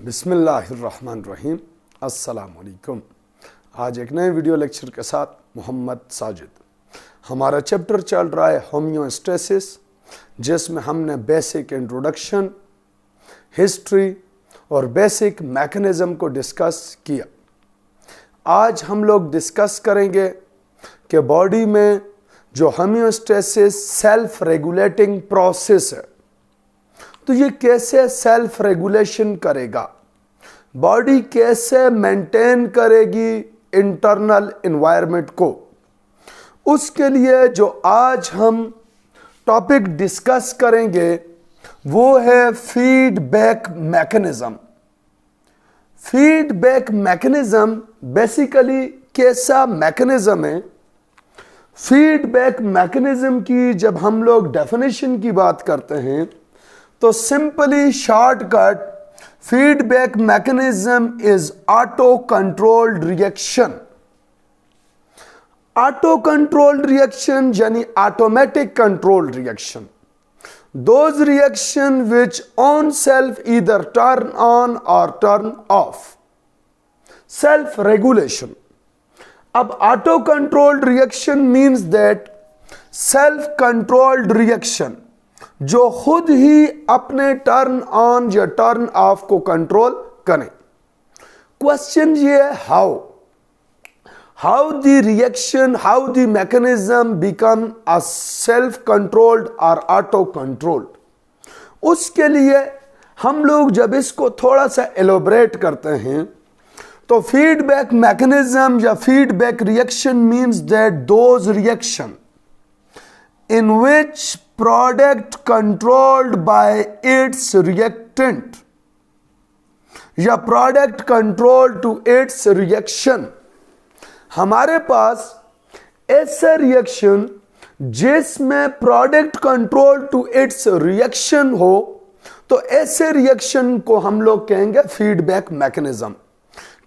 बिस्मिल्लाहिर्रहमानिर्रहीम। अस्सलाम वालेकुम। आज एक नए वीडियो लेक्चर के साथ मोहम्मद साजिद। हमारा चैप्टर चल रहा है होम्योस्टेसिस, जिसमें हमने बेसिक इंट्रोडक्शन, हिस्ट्री और बेसिक मैकेनिज़्म को डिस्कस किया। आज हम लोग डिस्कस करेंगे कि बॉडी में जो होम्योस्टेसिस सेल्फ रेगुलेटिंग प्रोसेस है, तो ये कैसे सेल्फ रेगुलेशन करेगा, बॉडी कैसे मेंटेन करेगी इंटरनल एनवायरनमेंट को। उसके लिए जो आज हम टॉपिक डिस्कस करेंगे वो है feedback mechanism. Feedback mechanism basically कैसा मैकेनिज्म है? फीडबैक मैकेनिज्म की जब हम लोग डेफिनेशन की बात करते हैं तो simply shortcut feedback mechanism is auto controlled reaction. Auto controlled reaction यानी automatic controlled reaction, those reaction which own self either turn on or turn off, self regulation. अब auto controlled reaction means that self controlled reaction जो खुद ही अपने turn on या turn off को control करें। Question ये है how the reaction, how the mechanism become a self controlled और ऑटो कंट्रोल्ड। उसके लिए हम लोग जब इसको थोड़ा सा एलोबरेट करते हैं तो फीडबैक मैकेनिज्म या feedback reaction means that those reaction in which product controlled by its reactant या product controlled to its reaction। हमारे पास ऐसा रिएक्शन जिसमें product control to its reaction हो, तो ऐसे रिएक्शन को हम लोग कहेंगे फीडबैक मैकेनिज्म।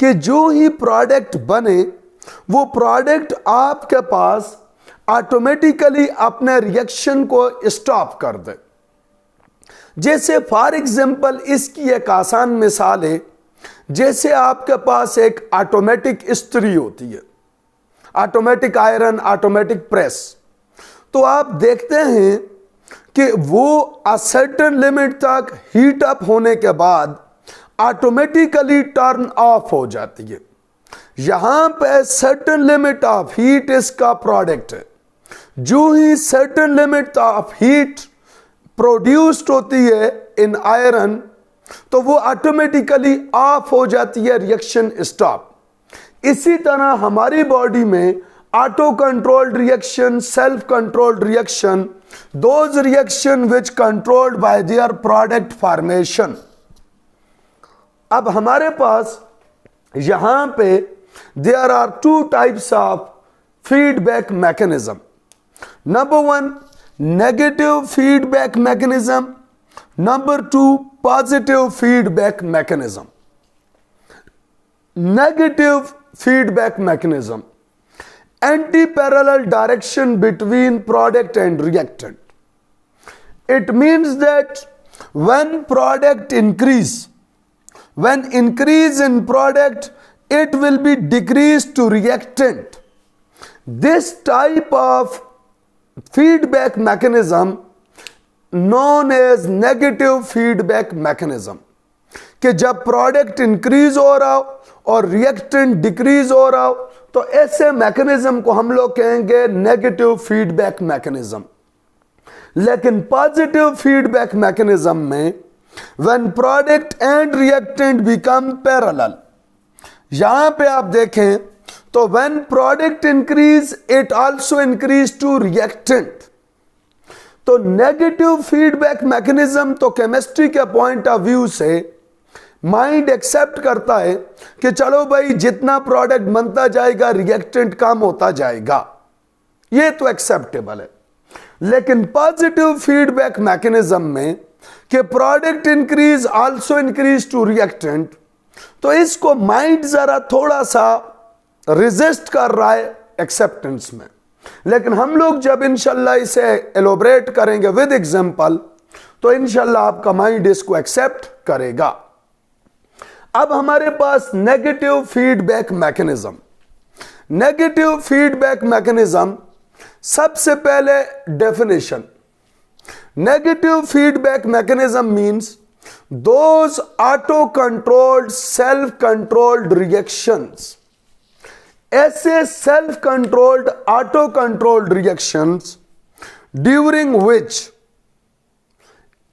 कि जो ही प्रोडक्ट बने वो प्रोडक्ट आपके पास ऑटोमेटिकली अपने रिएक्शन को स्टॉप कर दे। जैसे फॉर एग्जांपल इसकी एक आसान मिसाल है, जैसे आपके पास एक ऑटोमेटिक इस्त्री होती है, ऑटोमेटिक आयरन, ऑटोमेटिक प्रेस, तो आप देखते हैं कि वो अ सर्टेन लिमिट तक हीट अप होने के बाद ऑटोमेटिकली टर्न ऑफ हो जाती है। यहां पे सर्टेन लिमिट ऑफ हीट इसका प्रोडक्ट है। जो ही certain limit of heat produced होती है इन आयरन, तो वो ऑटोमेटिकली ऑफ हो जाती है, रिएक्शन स्टॉप। इसी तरह हमारी बॉडी में auto controlled reaction, self controlled reaction, those reaction which controlled by their product formation. अब हमारे पास यहां पे there are two types of feedback mechanism. Number one, negative feedback mechanism. Number two, positive feedback mechanism. Negative feedback mechanism, anti-parallel direction between product and reactant. It means that when product increase in product, it will be decreased to reactant. This type of feedback mechanism known as negative feedback mechanism. कि जब product increase हो रहा हो और reactant decrease हो रहा हो, तो ऐसे मैकेनिज्म को हम लोग कहेंगे नेगेटिव फीडबैक मैकेनिज्म। लेकिन पॉजिटिव फीडबैक मैकेनिज्म में when product and reactant become parallel, यहां पे आप देखें तो when product increase it also increase to reactant। तो नेगेटिव फीडबैक मैकेनिज्म तो केमिस्ट्री के पॉइंट ऑफ व्यू से माइंड एक्सेप्ट करता है कि चलो भाई जितना प्रोडक्ट बनता जाएगा रिएक्टेंट कम होता जाएगा, ये तो एक्सेप्टेबल है। लेकिन पॉजिटिव फीडबैक मैकेनिज्म में कि product increase also increase to reactant, तो इसको माइंड जरा थोड़ा सा रेजिस्ट कर रहा है एक्सेप्टेंस में। लेकिन हम लोग जब इंशाल्लाह इसे एलोबरेट करेंगे विद एग्जांपल, तो इंशाल्लाह आपका माइंड इसको एक्सेप्ट करेगा। अब हमारे पास negative feedback mechanism. Negative feedback mechanism, सबसे पहले definition, negative feedback mechanism means those auto-controlled, self-controlled reactions, ऐसे self-controlled, auto-controlled reactions during which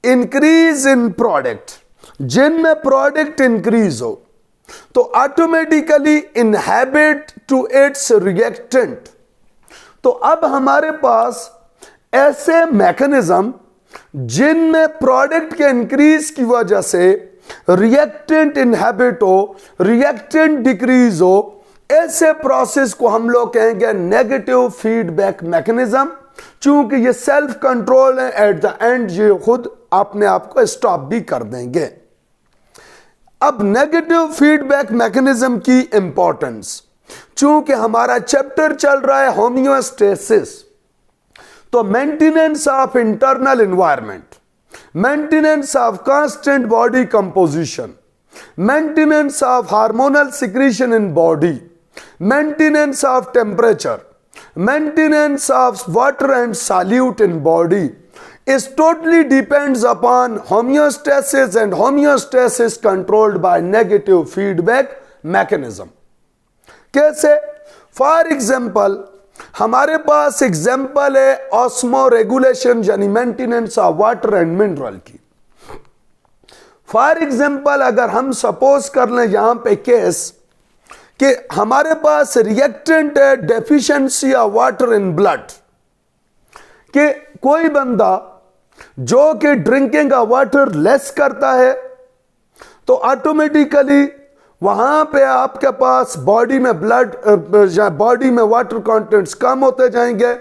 increase in product, जिनमें प्रोडक्ट इंक्रीज हो तो automatically inhibit to its reactant. तो अब हमारे पास ऐसे मैकेनिज्म जिनमें प्रोडक्ट के इंक्रीज की वजह से रिएक्टेंट इनहेबिट हो, रिएक्टेंट डिक्रीज हो, ऐसे प्रोसेस को हम लोग कहेंगे नेगेटिव फीडबैक मैकेनिज्म। चूंकि ये सेल्फ कंट्रोल है, एट द एंड ये खुद अपने आप को स्टॉप भी कर देंगे। अब नेगेटिव फीडबैक मैकेनिज्म की इंपॉर्टेंस, चूंकि हमारा चैप्टर चल रहा है होमियोस्टेसिस, तो maintenance of internal environment, maintenance of constant body composition, maintenance of hormonal secretion in body, maintenance of temperature, maintenance of water and solute in body is totally depends upon homeostasis, and homeostasis controlled by negative feedback mechanism। कैसे? For example हमारे पास example है osmo regulation यानी maintenance of water and mineral की। For example अगर हम suppose कर लें यहां पे केस कि हमारे पास रिएक्टेंट है deficiency of water in blood, कि कोई बंदा जो कि ड्रिंकिंग का वाटर लेस करता है तो ऑटोमेटिकली वहां पे आपके पास बॉडी में ब्लड बॉडी में वाटर कंटेंट्स कम होते जाएंगे,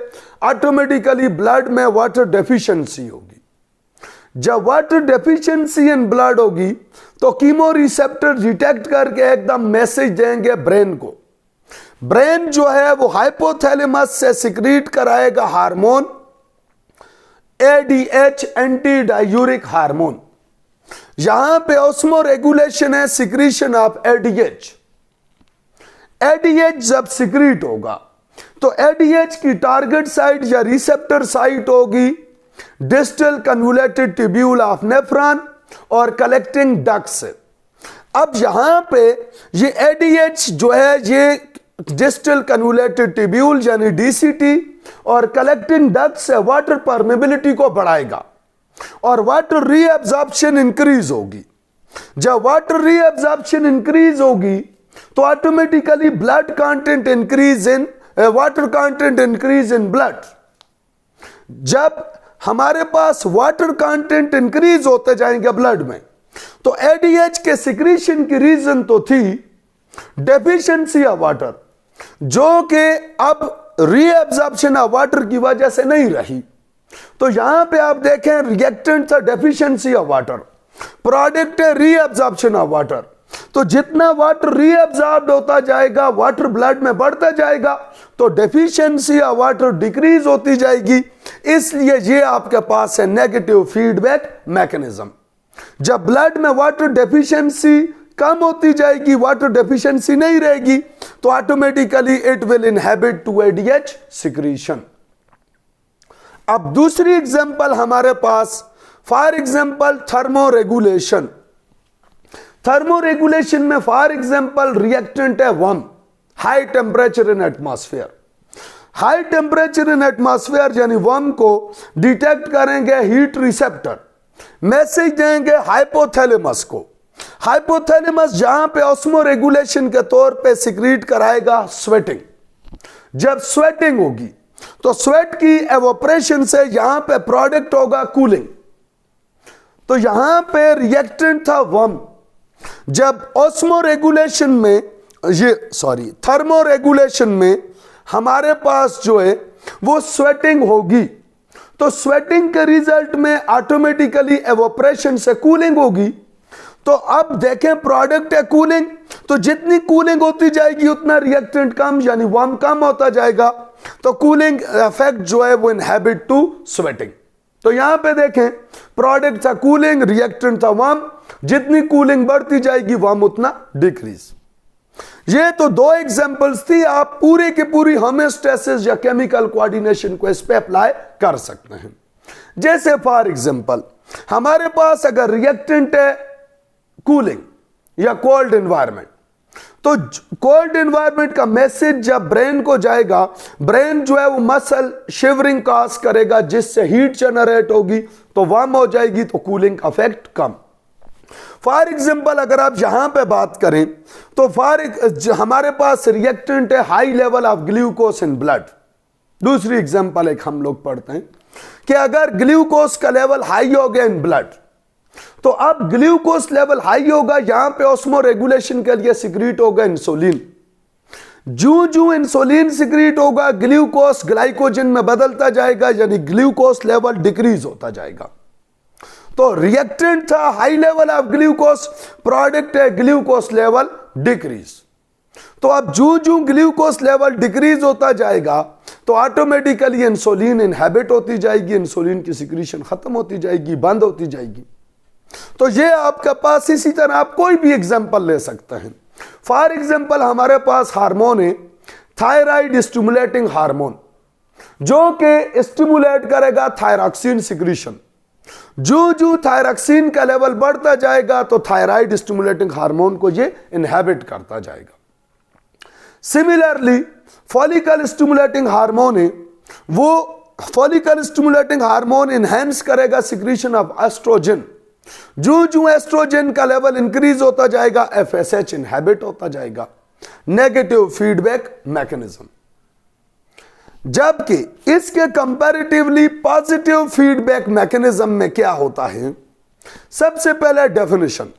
ऑटोमेटिकली ब्लड में वाटर डेफिशिएंसी होगी। जब वाटर डेफिशिएंसी इन ब्लड होगी तो कीमो रिसेप्टर डिटेक्ट करके एकदम मैसेज देंगे ब्रेन को। ब्रेन जो है वो हाइपोथैलेमस से सिक्रीट कराएगा हार्मोन ADH, एंटी डायूरिक हार्मोन। यहां पे ऑस्मो रेगुलेशन है सिक्रीशन ऑफ ADH। ADH जब सिक्रीट होगा तो ADH की टारगेट साइट या रिसेप्टर साइट होगी distal convoluted tubule of nephron और कलेक्टिंग डक्ट्स। अब यहां पे ये ADH जो है ये डिस्टल कन्वोल्यूटेड ट्यूब्यूल यानी DCT और कलेक्टिंग डक्ट से वाटर परमेबिलिटी को बढ़ाएगा और वाटर रीअब्जॉर्प्शन इंक्रीज होगी। जब वाटर रीअब्जॉर्प्शन इंक्रीज होगी तो automatically blood content increase in water content increase in blood. जब हमारे पास वाटर कंटेंट इंक्रीज होते जाएंगे ब्लड में तो ADH के सिक्रीशन की रीजन तो थी डेफिशिएंसी ऑफ वाटर, जो कि अब रीअब्जॉर्प्शन ऑफ वाटर की वजह से नहीं रही। तो यहां पे आप देखें रिएक्टेंट था डेफिशिएंसी ऑफ वाटर, प्रोडक्ट है रीअब्जॉर्प्शन ऑफ वाटर। तो जितना वाटर रीअब्जॉर्ब होता जाएगा वाटर ब्लड में बढ़ता जाएगा तो डेफिशिएंसी ऑफ वाटर डिक्रीज होती जाएगी। इसलिए ये आपके पास है नेगेटिव फीडबैक मैकेनिज्म। जब ब्लड में वाटर डेफिशिएंसी कम होती जाएगी, वाटर डेफिशिएंसी नहीं रहेगी, तो automatically it will inhibit to ADH secretion. अब दूसरी एग्जांपल हमारे पास फॉर एग्जांपल थर्मोरेगुलेशन। थर्मोरेगुलेशन में फॉर एग्जांपल रिएक्टेंट है warm, high temperature in atmosphere. High temperature in atmosphere यानी वर्म को डिटेक्ट करेंगे हीट रिसेप्टर, मैसेज देंगे हाइपोथैलेमस को। हाइपोथैलेमस जहां पे ऑस्मो रेगुलेशन के तौर पे सिक्रीट कराएगा स्वेटिंग। जब स्वेटिंग होगी तो स्वेट की एवोपरेशन से यहां पे प्रोडक्ट होगा कूलिंग। तो यहां पे रिएक्टेंट था वर्म। जब ऑस्मो रेगुलेशन में थर्मो रेगुलेशन में हमारे पास जो है वो स्वेटिंग होगी तो स्वेटिंग के रिजल्ट में ऑटोमेटिकली एवोपरेशन से कूलिंग होगी। तो अब देखें प्रोडक्ट है कूलिंग, तो जितनी कूलिंग होती जाएगी उतना रिएक्टेंट कम यानी वर्म कम होता जाएगा। तो कूलिंग इफेक्ट जो है वो इनहेबिट टू स्वेटिंग। तो यहां पे देखें, प्रोडक्ट था कूलिंग, रिएक्टेंट था वार्म। जितनी कूलिंग बढ़ती जाएगी वार्म उतना डिक्रीज। ये तो दो एग्जांपल्स थी, आप पूरी की पूरी होम्योस्टेसिस या केमिकल कोऑर्डिनेशन को इस पे अप्लाई कर सकते हैं। जैसे फॉर एग्जांपल हमारे पास अगर रिएक्टेंट है कूलिंग या कोल्ड एनवायरनमेंट, तो कोल्ड एनवायरनमेंट का मैसेज जब ब्रेन को जाएगा, ब्रेन जो है वो मसल शिवरिंग काज करेगा, जिससे हीट जनरेट होगी, तो वार्म हो जाएगी, तो कूलिंग का इफेक्ट कम। फॉर एग्जाम्पल अगर आप यहां पे बात करें तो हमारे पास रिएक्टेंट है high level of glucose in blood. दूसरी एग्जाम्पल एक हम लोग पढ़ते हैं कि अगर ग्लूकोज का लेवल हाई हो गया इन ब्लड, तो अब ग्लूकोज लेवल हाई होगा, यहां पे ऑस्मो रेगुलेशन के लिए सिक्रीट होगा इंसुलिन। जो इंसुलिन सिक्रीट होगा, ग्लूकोज ग्लाइकोजन में बदलता जाएगा, यानी ग्लूकोज लेवल डिक्रीज होता जाएगा। तो रिएक्टेंट था high level of glucose, product है ग्लूकोज लेवल डिक्रीज। तो अब जो ग्लूकोज लेवल डिक्रीज होता जाएगा, तो ऑटोमेटिकली इंसुलिन इनहेबिट होती जाएगी, इंसुलिन की सिक्रीशन खत्म होती जाएगी, बंद होती जाएगी। तो ये आपके पास इसी तरह आप कोई भी एग्जांपल ले सकते हैं। फॉर एग्जांपल हमारे पास हार्मोन है थायराइड स्टिमुलेटिंग हार्मोन, जो कि स्टिमुलेट करेगा थायरॉक्सिन सिक्रीशन। जो थायरॉक्सिन का लेवल बढ़ता जाएगा, तो थायराइड स्टिमुलेटिंग हार्मोन को ये इनहेबिट करता जाएगा। सिमिलरली फॉलिकल स्टिमुलेटिंग हार्मोन है, वो फॉलिकल स्टिमुलेटिंग हार्मोन इनहेंस करेगा सिक्रीशन ऑफ एस्ट्रोजन। जो एस्ट्रोजन का लेवल इंक्रीज होता जाएगा, एफएसएच इनहेबिट होता जाएगा। Negative feedback mechanism. जबकि इसके कंपैरेटिवली पॉजिटिव फीडबैक मैकेनिज्म में क्या होता है, सबसे पहले definition,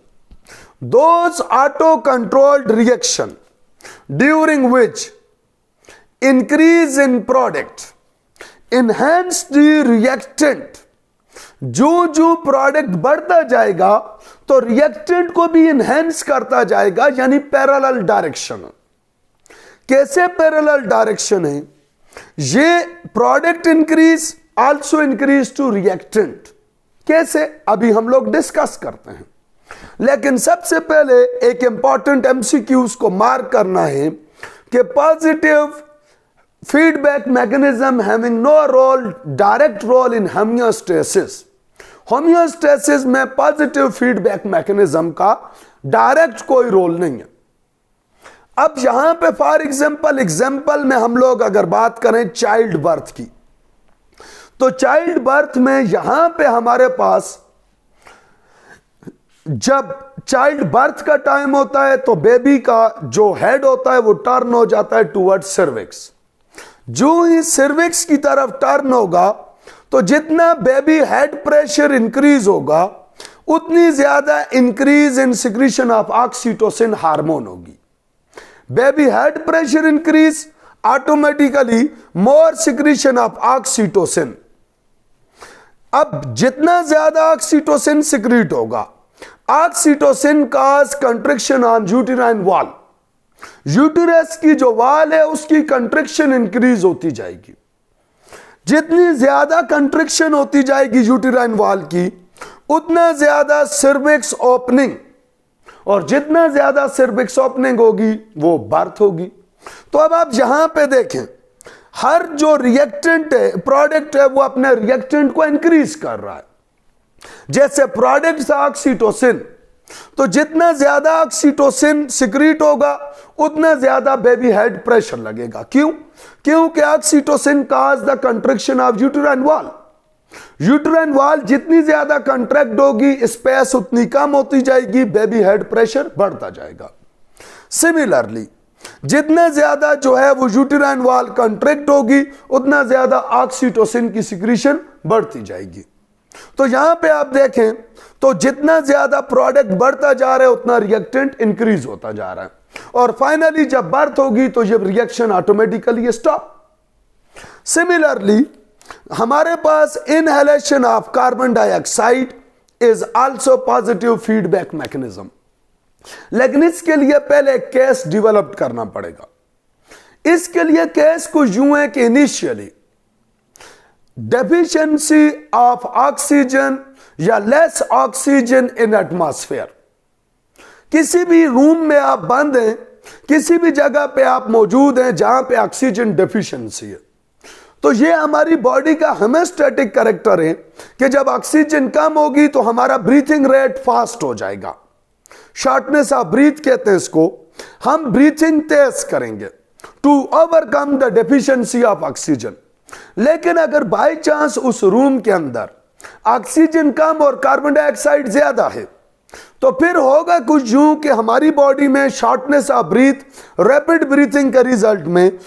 those auto controlled reaction during which increase in product enhance the reactant. जो प्रोडक्ट बढ़ता जाएगा, तो रिएक्टेंट को भी इनहेंस करता जाएगा, यानी पैरेलल डायरेक्शन। कैसे पैरेलल डायरेक्शन है? ये product increase also increase to reactant. कैसे, अभी हम लोग डिस्कस करते हैं। लेकिन सबसे पहले एक इंपॉर्टेंट एमसीक्यूज को मार्क करना है कि positive feedback mechanism having no role, direct role in homeostasis. Homeostasis में पॉजिटिव फीडबैक मैकेनिज्म का डायरेक्ट कोई रोल नहीं है। अब यहां पे फॉर एग्जाम्पल में हम लोग अगर बात करें चाइल्ड बर्थ की, तो चाइल्ड बर्थ में यहां पे हमारे पास जब चाइल्ड बर्थ का टाइम होता है, तो बेबी का जो हेड होता है वो टर्न हो जाता है टुवर्ड्स सर्विक्स। जो ही सर्विक्स की तरफ टर्न होगा, तो जितना बेबी हेड प्रेशर इंक्रीज होगा, उतनी ज्यादा increase in secretion of oxytocin hormone होगी। Baby head pressure increase, automatically more secretion of oxytocin. अब जितना ज्यादा ऑक्सीटोसिन सिक्रीट होगा, oxytocin cause contraction on uterine wall. Uterus की जो वॉल है उसकी कंट्रिक्शन इंक्रीज होती जाएगी। जितनी ज्यादा कंट्रिक्शन होती जाएगी यूटेराइन वॉल की, उतना ज्यादा सर्विक्स ओपनिंग, और जितना ज्यादा सर्विक्स ओपनिंग होगी वो बर्थ होगी। तो अब आप यहां पे देखें, हर जो रिएक्टेंट है, प्रोडक्ट है, वो अपने रिएक्टेंट को इंक्रीज कर रहा है। जैसे प्रोडक्ट था ऑक्सीटोसिन, तो जितना ज्यादा ऑक्सीटोसिन सिक्रीट होगा, उतना ज्यादा बेबी हेड प्रेशर लगेगा। क्यों? क्योंकि oxytocin cause the contraction of uterine wall. Uterine wall जितनी ज्यादा कंट्रैक्ट होगी, स्पेस उतनी कम होती जाएगी, बेबी हेड प्रेशर बढ़ता जाएगा। सिमिलरली जितना ज्यादा जो है वो यूटेराइन वॉल कंट्रैक्ट होगी, उतना ज्यादा ऑक्सीटोसिन की सिक्रीशन बढ़ती जाएगी। तो यहां पे आप देखें तो जितना ज्यादा प्रोडक्ट बढ़ता जा रहा है, उतना रिएक्टेंट इंक्रीज होता जा रहा है, और फाइनली जब बर्थ होगी तो ये रिएक्शन ऑटोमेटिकली स्टॉप। सिमिलरली हमारे पास inhalation of carbon dioxide is also positive feedback mechanism. लेकिन इसके लिए पहले केस डेवलप करना पड़ेगा। इसके लिए केस को यूं है कि इनिशियली डेफिशिएंसी ऑफ ऑक्सीजन या लेस ऑक्सीजन इन एटमॉस्फेयर। किसी भी रूम में आप बंद हैं, किसी भी जगह पे आप मौजूद हैं जहां पे ऑक्सीजन डेफिशिएंसी है, तो ये हमारी बॉडी का हेमोस्टैटिक कैरेक्टर है कि जब ऑक्सीजन कम होगी तो हमारा ब्रीथिंग रेट फास्ट हो जाएगा। शॉर्टनेस ऑफ ब्रीथ कहते हैं इसको। हम ब्रीथिंग तेज करेंगे to overcome the deficiency of oxygen. लेकिन अगर बाय चांस उस रूम के अंदर ऑक्सीजन कम और कार्बन डाइऑक्साइड ज्यादा है, तो फिर होगा कुछ यूं कि हमारी बॉडी में shortness of breath, rapid breathing के रिजल्ट में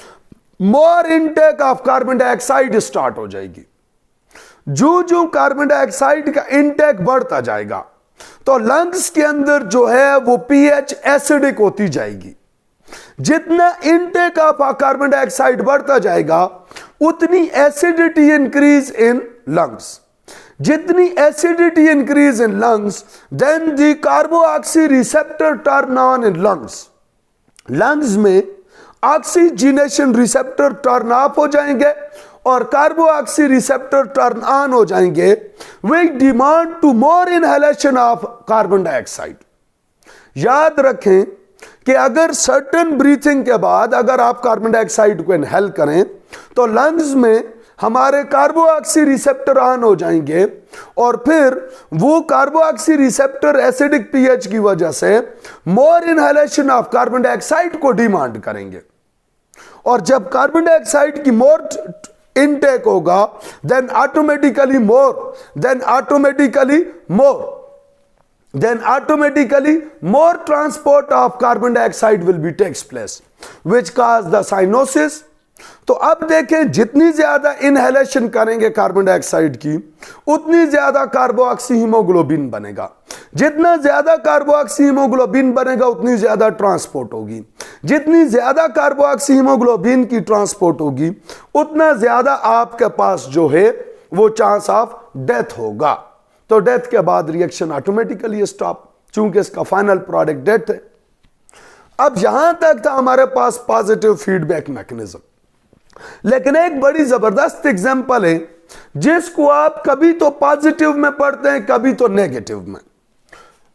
more intake of carbon dioxide start हो जाएगी। जो जो कार्बन डाइऑक्साइड का इनटेक बढ़ता जाएगा तो लंग्स के अंदर जो है वो पीएच एसिडिक होती जाएगी। जितना इनटेक ऑफ कार्बन डाइऑक्साइड बढ़ता जाएगा उतनी एसिडिटी इंक्रीज इन लंग्स। जितनी acidity increase in lungs, then the carboxy receptor turn on in lungs. Lungs में ऑक्सीजनेशन रिसेप्टर टर्न ऑफ हो जाएंगे और कार्बोऑक्सी रिसेप्टर टर्न ऑन हो जाएंगे। We demand to more inhalation of carbon dioxide. याद रखें कि अगर सर्टेन ब्रीथिंग के बाद अगर आप कार्बन डाइऑक्साइड को इनहेल करें तो लंग्स में हमारे कार्बोऑक्सी रिसेप्टर ऑन हो जाएंगे और फिर वो कार्बोऑक्सी रिसेप्टर एसिडिक पीएच की वजह से more inhalation of carbon dioxide को डिमांड करेंगे। और जब कार्बन डाइऑक्साइड की मोर इनटेक होगा then automatically more transport of carbon dioxide will be takes place which cause the cyanosis। तो अब देखें जितनी ज्यादा इनहेलेशन करेंगे कार्बन डाइऑक्साइड की उतनी ज्यादा कार्बोऑक्सी हीमोग्लोबिन बनेगा। जितना ज्यादा कार्बोऑक्सी हीमोग्लोबिन बनेगा उतनी ज्यादा ट्रांसपोर्ट होगी। जितनी ज्यादा कार्बोऑक्सी हीमोग्लोबिन की ट्रांसपोर्ट होगी उतना ज्यादा आपके पास जो है वो चांस ऑफ डेथ होगा। तो डेथ के बाद रिएक्शन ऑटोमेटिकली स्टॉप, चूंकि इसका फाइनल प्रोडक्ट डेथ है। अब यहां तक था हमारे पास पॉजिटिव फीडबैक मैकेनिज्म, लेकिन एक बड़ी जबरदस्त एग्जांपल है जिसको आप कभी तो पॉजिटिव में पढ़ते हैं कभी तो नेगेटिव में।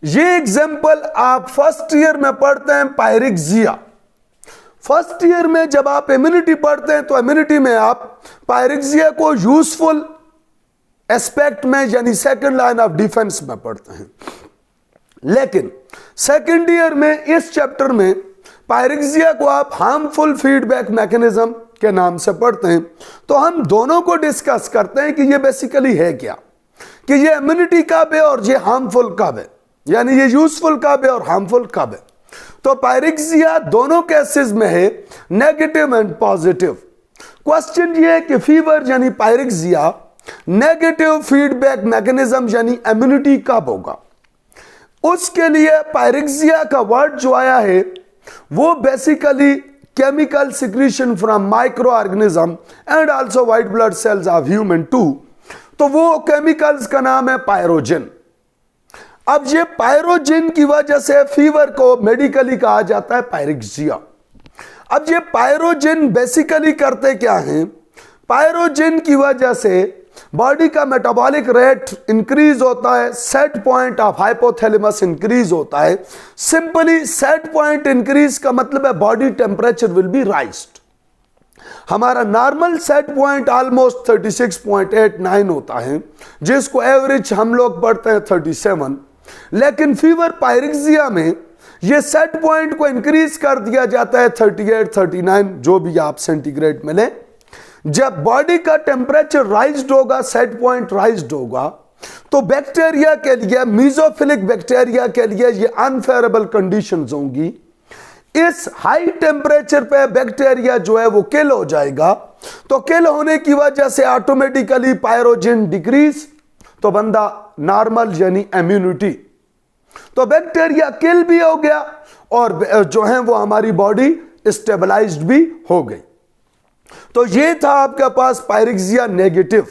ये एग्जांपल आप फर्स्ट ईयर में पढ़ते हैं, पायरिक्सिया। फर्स्ट ईयर में जब आप इम्यूनिटी पढ़ते हैं तो इम्यूनिटी में आप पायरिक्सिया को यूजफुल एस्पेक्ट में यानी सेकंड लाइन ऑफ डिफेंस में पढ़ते हैं। लेकिन सेकंड ईयर में इस चैप्टर में पायरिक्सिया को आप हार्मफुल फीडबैक मैकेनिज्म के नाम से पढ़ते हैं। तो हम दोनों को डिस्कस करते हैं कि ये बेसिकली है क्या, कि ये इम्यूनिटी कब है और ये हार्मफुल कब है, यानी ये यूजफुल कब है और हार्मफुल कब है। तो पायरिक्सिया दोनों केसेस में है, नेगेटिव एंड पॉजिटिव। क्वेश्चन ये है कि फीवर यानी पायरिक्सिया नेगेटिव फीडबैक मैकेनिज्म यानी इम्यूनिटी कब होगा। उसके लिए पायरिक्सिया का वर्ड जो आया है वो basically chemical secretion from micro organism and also white blood cells of human too. तो वो केमिकल्स का नाम है पायरोजिन। अब ये पायरोजिन की वजह से फीवर को मेडिकली कहा जाता है पायरिक्सिया। अब ये पायरोजिन बेसिकली करते क्या हैं, पायरोजिन की वजह से बॉडी का मेटाबॉलिक रेट इंक्रीज होता है, set point of hypothalamus increase होता है। सिंपली सेट पॉइंट इंक्रीज का मतलब है बॉडी टेम्परेचर विल बी राइज्ड। हमारा नॉर्मल सेट पॉइंट ऑलमोस्ट 36.89 होता है, जिसको एवरेज हम लोग पढ़ते हैं 37। लेकिन फीवर पायरिक्सिया में ये सेट पॉइंट को इंक्रीज कर दिया जाता है 38, 39 जो भी आप सेंटीग्रेड में लें। जब बॉडी का टेम्परेचर राइज्ड होगा, सेट पॉइंट राइज्ड होगा, तो बैक्टीरिया के लिए, मीजोफिलिक बैक्टीरिया के लिए ये अनफेवरेबल कंडीशंस होंगी। इस हाई टेम्परेचर पे बैक्टीरिया जो है वो किल हो जाएगा। तो किल होने की वजह से ऑटोमेटिकली पायरोजिन डिक्रीज, तो बंदा नॉर्मल यानी इम्यूनिटी। तो बैक्टीरिया किल भी हो गया और जो है वो हमारी बॉडी स्टेबलाइज्ड भी हो गई। तो ये था आपके पास पायरिक्सिया नेगेटिव,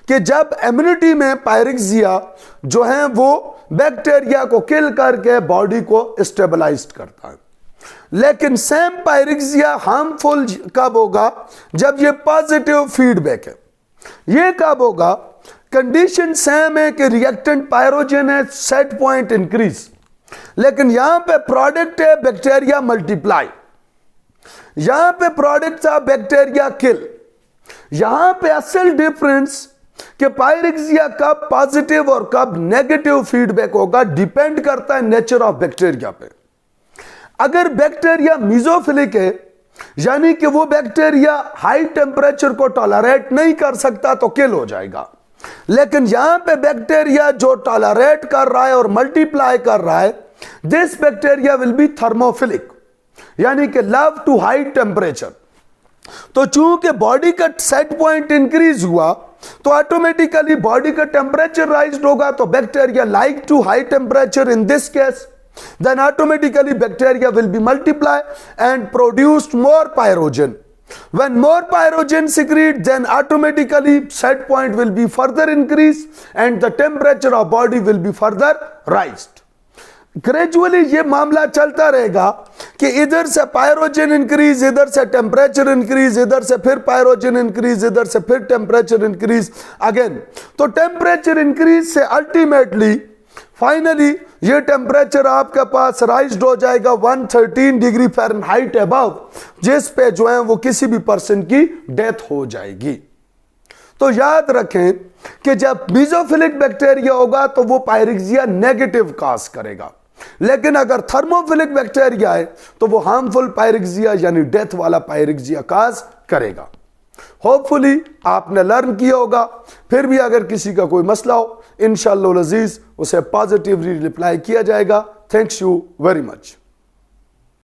कि जब इम्यूनिटी में पायरिक्सिया जो है वो बैक्टीरिया को किल करके बॉडी को स्टेबलाइज करता है। लेकिन सेम पायरिक्सिया हार्मफुल कब होगा, जब ये पॉजिटिव फीडबैक है। ये कब होगा? कंडीशन सेम है कि रिएक्टेंट पायरोजन है, सेट पॉइंट इंक्रीज, लेकिन यहां पे प्रोडक्ट है बैक्टीरिया मल्टीप्लाई, यहां पे प्रोडक्ट था बैक्टीरिया किल। यहां पे असल डिफरेंस कि पायरेक्सिया कब पॉजिटिव और कब नेगेटिव फीडबैक होगा डिपेंड करता है नेचर ऑफ बैक्टीरिया पे। अगर बैक्टीरिया मीजोफिलिक है, यानी कि वो बैक्टीरिया हाई टेम्परेचर को टॉलरेट नहीं कर सकता, तो किल हो जाएगा। लेकिन यहां पे बैक्टीरिया जो टॉलरेट कर रहा है और मल्टीप्लाई कर रहा है, this bacteria will be thermophilic, यानी कि लव टू हाई टेम्परेचर। तो चूंकि बॉडी का सेट पॉइंट इंक्रीज हुआ तो ऑटोमेटिकली बॉडी का टेम्परेचर राइज होगा, तो bacteria like to high temperature in this case, then automatically bacteria will be multiply and produced more pyrogen. When more pyrogen secrete, then automatically set point will be further increased and the temperature of body will be further raised. Gradually ये मामला चलता रहेगा कि इधर से pyrogen increase, इधर से temperature increase, इधर से फिर पायरोजन इंक्रीज, इधर से फिर टेम्परेचर इंक्रीज अगेन। तो टेम्परेचर इंक्रीज से अल्टीमेटली फाइनली ये टेम्परेचर आपके पास राइज हो जाएगा 113 डिग्री फ़ारेनहाइट अबव, जिस पे जो है वो किसी भी पर्सन की डेथ हो जाएगी। तो याद रखें कि जब मीजोफिलिक बैक्टीरिया होगा तो वो पायरेक्सिया नेगेटिव काज करेगा, लेकिन अगर थर्मोफिलिक बैक्टीरिया है तो वो हार्मफुल पायरेक्सिया यानी डेथ वाला पायरेक्सिया काज करेगा। होपफुली आपने लर्न किया होगा। फिर भी अगर किसी का कोई मसला हो, इंशाअल्लाह अज़ीज उसे पॉजिटिवली रिप्लाई किया जाएगा। Thanks you very much.